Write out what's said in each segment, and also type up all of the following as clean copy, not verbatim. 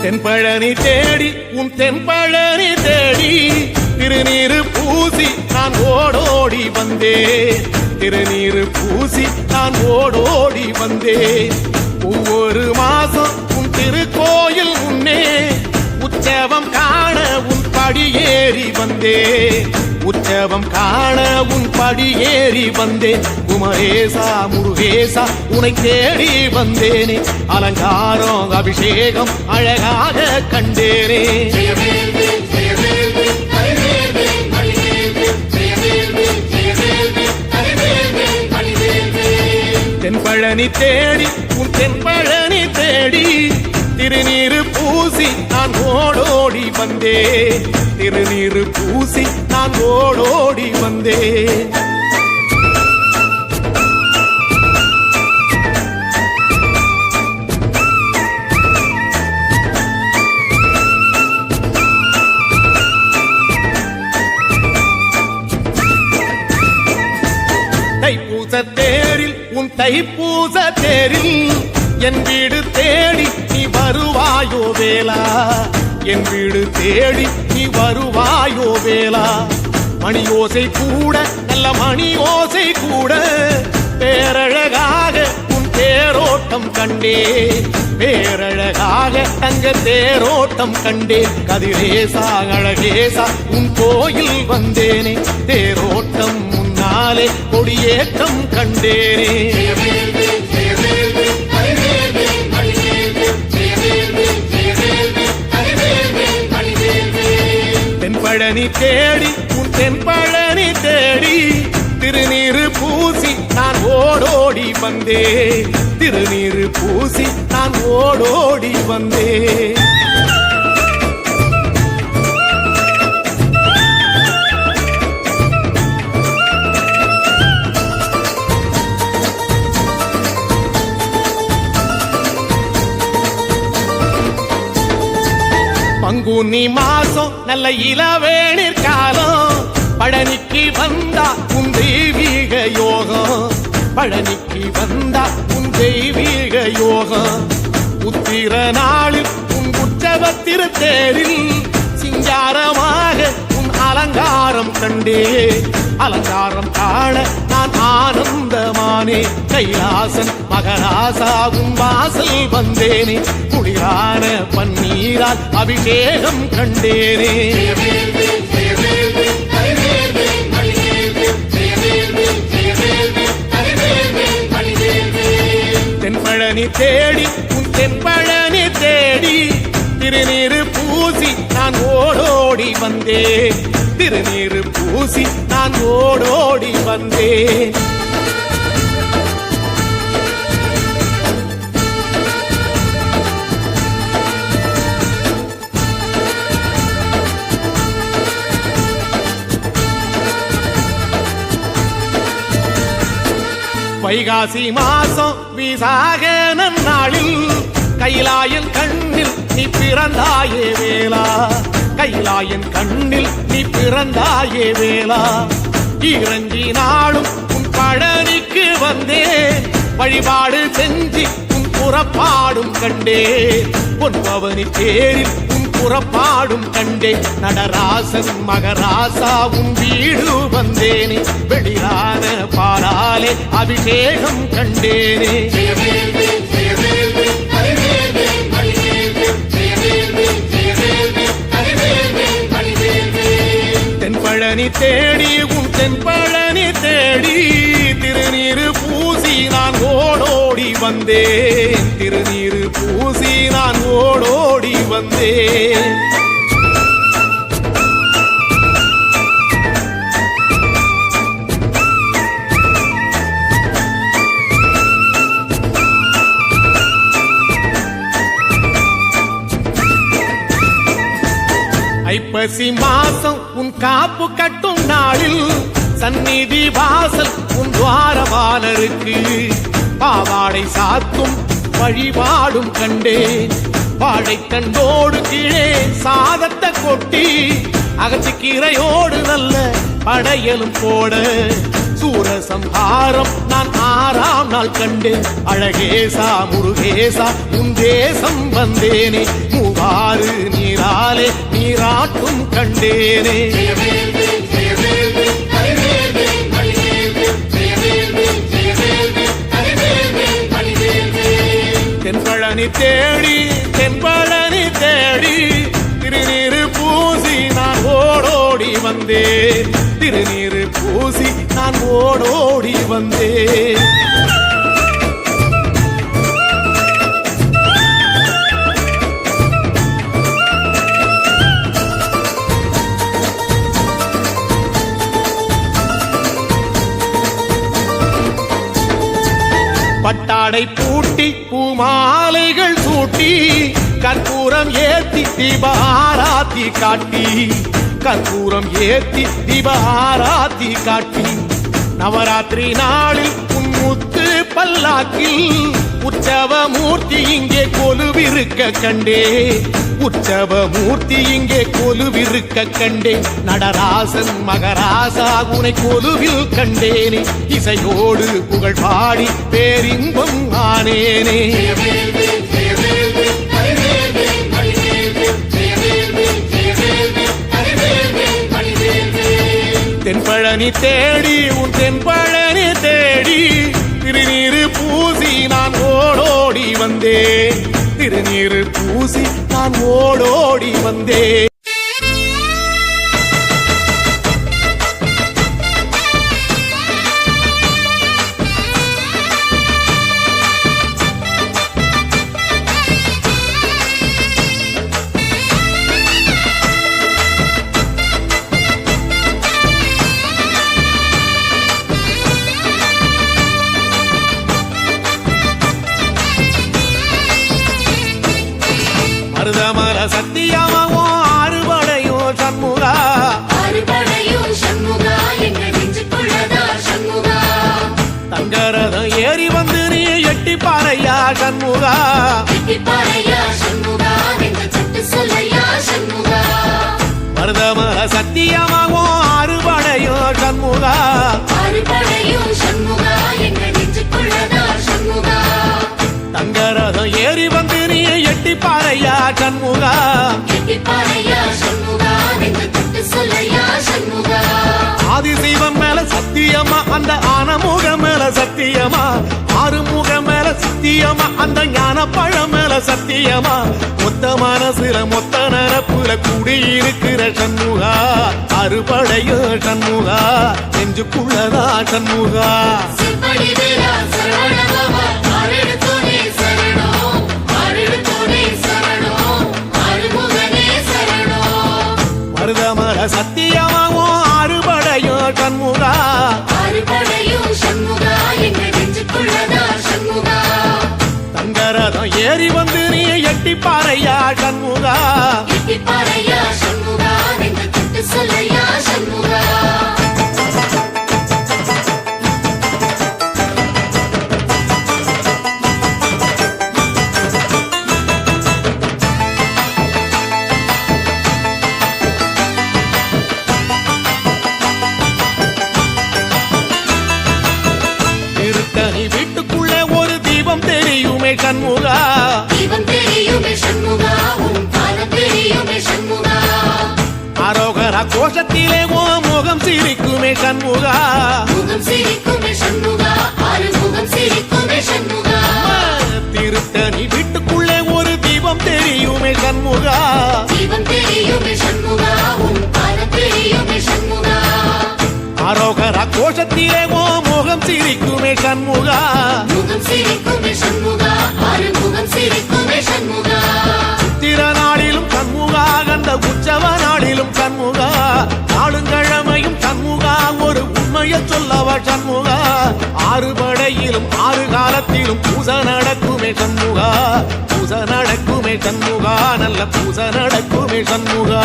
தென்பழனி தேடி உன் தென்பழனி தேடி திருநீரு பூசி நான் ஓடோடி வந்தேன். திருநீரு பூசி நான் ஓடோடி வந்தேன். ஒவ்வொரு மாசம் உன் திருக்கோயில் முன்னே உற்சவம் காண உன் படியேறி வந்தேன். உற்சவம் காண உன் படியேறி வந்தேன். குமரேசா முருகேசா உனை தேடி வந்தேனே. அலங்காரம் அபிஷேகம் அழகாக கண்டேனே. தென்பழனி தேடி உன் தென்பழனி தேடி திருநீரு பூசி நான் ஓடோடி வந்தேன். திருநீரு பூசி நான் ஓடோடி வந்தேன். தைப்பூச தேரில் உன் தைப்பூச தேரில் என் வீடு தேடி நீ வருவாயோ வேளா. என் வீடு தேடி நீ வருவாயோ வேளா. மணி ஓசை கூட நல்ல மணி ஓசை கூட பேரழகாக உன் தேரோட்டம் கண்டே. பேரழகாக தங்க தேரோட்டம் கண்டே. கதிரேசா அழகேசா உன் கோயில் வந்தேனே. தேரோட்டம் முன்னாலே கொடியேற்றம் கண்டேனே. தென்பழனி தேடி உன் தென்பழனி தேடி திருநீரு பூசி நான் ஓடோடி வந்தேன். திருநீரு பூசி நான் ஓடோடி வந்தேன். பங்குனி மாசம் நல்ல இளவேணிற் காலம். பழனிக்கு வந்தா உன் தெய்வீக யோகம். பழனிக்கு வந்தா உன் தெய்வீக யோகம். உத்திர நாளில் உன் உற்சவத்திரு தேரில் சிங்காரமாக உன் அலங்காரம் கண்டே. அலங்காரம் காண நான் ஆனந்தமானே. கைலாசன் மகராசாவும் வாசல் வந்தேனே. குளிரான பன்னீரால் அபிஷேகம் கண்டேனே. தென்பழனி தேடி உன் தென்பழனி தேடி திருநீரு பூசி நான் ஓடோடி வந்தேன். திருநீரு பூசி நான் ஓடோடி வந்தேன். வைகாசி மாசம் விசாக நன்னாளில் கைலாயன் கண்ணில் நீ பிறந்தாயே வேளா. கைலாயன் கண்ணில் நீ பிறந்தாயே வேளா. இறங்கி நாளும் உன் பழனிக்கு வந்தேன். வழிபாடு செஞ்சு உன் புறப்பாடும் கண்டே. பொன்பவனி தேரில் உன் புறப்பாடும் கண்டே. நடராசன் மகராசா உன் வீடு வந்தேனே. வெளியான பாலாலே அபிஷேகம் கண்டேனே. தென்பழனி தேடி உன் தென்பழனி தேடி திருநீரு பூசி நான் ஓடோடி வந்தேன். திருநீரு பூசி நான் ஓடோடி வந்தேன். ஐப்பசி மாசம் உன் காப்பு கட்டும் நாளில் சந்நிதி வாசல் உன் துவாரபாலருக்கு பாவாடை சாத்தும் வழிபாடும் கண்டேன். வாழைத்தண்டோடு கீழே சாதத்தை கொட்டி அகத்திக்கீரையோடு நல்ல படையலும் போட சூரசம்ஹாரம் நான் 6ஆம் நாள் கண்டேன். அழகேசா முருகேசா உன் தேசம் வந்தேனே, மூவாறு நீராலே நீராட்டும் கண்டேனே. தென்பழனி தேடி தென்பழனி தேடி திருநீரு பூசி நான் ஓடோடி வந்தேன். திருநீரு பூசி நான் ஓடோடி வந்தேன். பட்டாடை பூட்டி பூமாலைகள் சூட்டி கற்பூரம் ஏத்தி தீபாராத்தி காட்டி, கற்பூரம் ஏத்தி தீபாராத்தி காட்டி, நவராத்திரி நாளில் முத்து பல்லாக்கில் உற்சவ மூர்த்தி இங்கே கொலுவிருக்க கண்டே. உற்சவ மூர்த்தி இங்கே கொலுவிருக்க கண்டே. நடராசன் மகராசா உனை கொலுவில் கண்டேனே. இசையோடு புகழ் பாடி பேரின்பம் ஆனேனே. தென்பழனி தேடி உன் தென்பழனி தேடி திருநீரு பூசி நான் ஓடோடி வந்தேன். திருநீரு பூசி நான் ஓடோடி வந்தேன். மருதமர சத்தியமாவோ அறுபடையோ சண்முகா, அறுபடையோ சண்முகா எங்கள் நெஞ்சுக்குள்ளதா சண்முகா. தங்கரதம் ஏறி வந்து நீ எட்டி பாறையா சண்முகா, எட்டி பாறையா சண்முகா எங்கள் சட்டு சொல்லையா சண்முகா. மருதமர சத்தியமாவோ அறுபடையோ சண்முகா, அறுபடையோ சண்முகா எங்கள் நெஞ்சுக்குள்ளதா சண்முகா. தங்கரதம் ஏறி வந்து நீ எட்டி பாறையா சண்முகா, எட்டி பாறையா சண்முகா எங்கள் சட்டு சொல்லையா சண்முகா. ஆதிசைவம் மேல சத்தியமா அந்த ஆனமுகம் மேல சத்தியமா, ஆறுமுகம் மேல சத்தியமா அந்த ஞான பழம் மேல சத்தியமா, மொத்த மனசுல மொத்த நரப்புல குடியிருக்கிற சண்முகா, அறுபடையோ சண்முகா நெஞ்சுக்குள்ளதா சண்முகா. சிற்படி வீரா சரவண பவா ஆரெடுத்தோனே சரணம், ஆரெடுத்தோனே சரணம், ஆறுமுகனே சரணம். மருதமர சத்தியமாவோ அறுபடையோ சண்முகா, அறுபடையோ சண்முகா எங்கள் நெஞ்சுக்குள்ளதா சண்முகா. தங்கரதம் ஏறி வந்து நீ எட்டி பாறையா சண்முகா, எட்டி பாறையா சண்முகா எங்கள் சட்டு சொல்லையா சண்முகா. திருத்தணி வீட்டுக்குள்ளே ஒரு தீபம் தெரியுமே சண்முகா, தீபம் தெரியுமே சண்முகா உன் பாதம் தெரியுமே சண்முகா. அரோகரா கோஷத்திலே ஓ முகம் சிரிக்குமே சண்முகா, முகம் சிரிக்குமே சண்முகா ஆறுமுகம் சிரிக்குமே சண்முகா. திருத்தணி வீட்டுக்குள்ளே ஒரு தீபம் தெரியுமே சண்முகா, தீபம் தெரியுமே சண்முகா உன் பாதம் தெரியுமே சண்முகா. அரோகரா கோஷத்திலே ஓ முகம் சிரிக்குமே சண்முகா, முகம் சிரிக்குமே சண்முகா ஆறுமுகம் சிரிக்குமே சண்முகா. சித்திர நாளிலும் சண்முகா கந்த உற்சவ நாளிலும் சண்முகா, நாளுங்கிழமையும் சண்முகா ஒரு உண்மையை சொல்லவா சண்முகா, ஆறுபடையிலும் ஆறு காலத்திலும் பூசை நடக்குமே சண்முகா, பூசை நடக்குமே சண்முகா நல்ல பூசை நடக்குமே சண்முகா.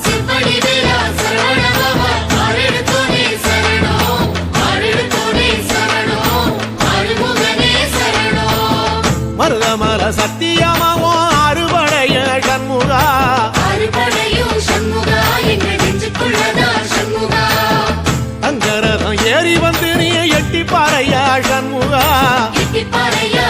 சிற்படி வீரா சரவண பவா ஆரெடுத்தோனே சரணம், ஆரெடுத்தோனே சரணம், ஆறுமுகனே சரணம். மருதமர சத்தியமாவோ அறுபடைய சண்முகா, அறுபடையோ சண்முகா எங்கள் நெஞ்சுக்குள்ளதா சண்முகா. தங்கரதம் ஏறி வந்து நீ துடிப்பாரையா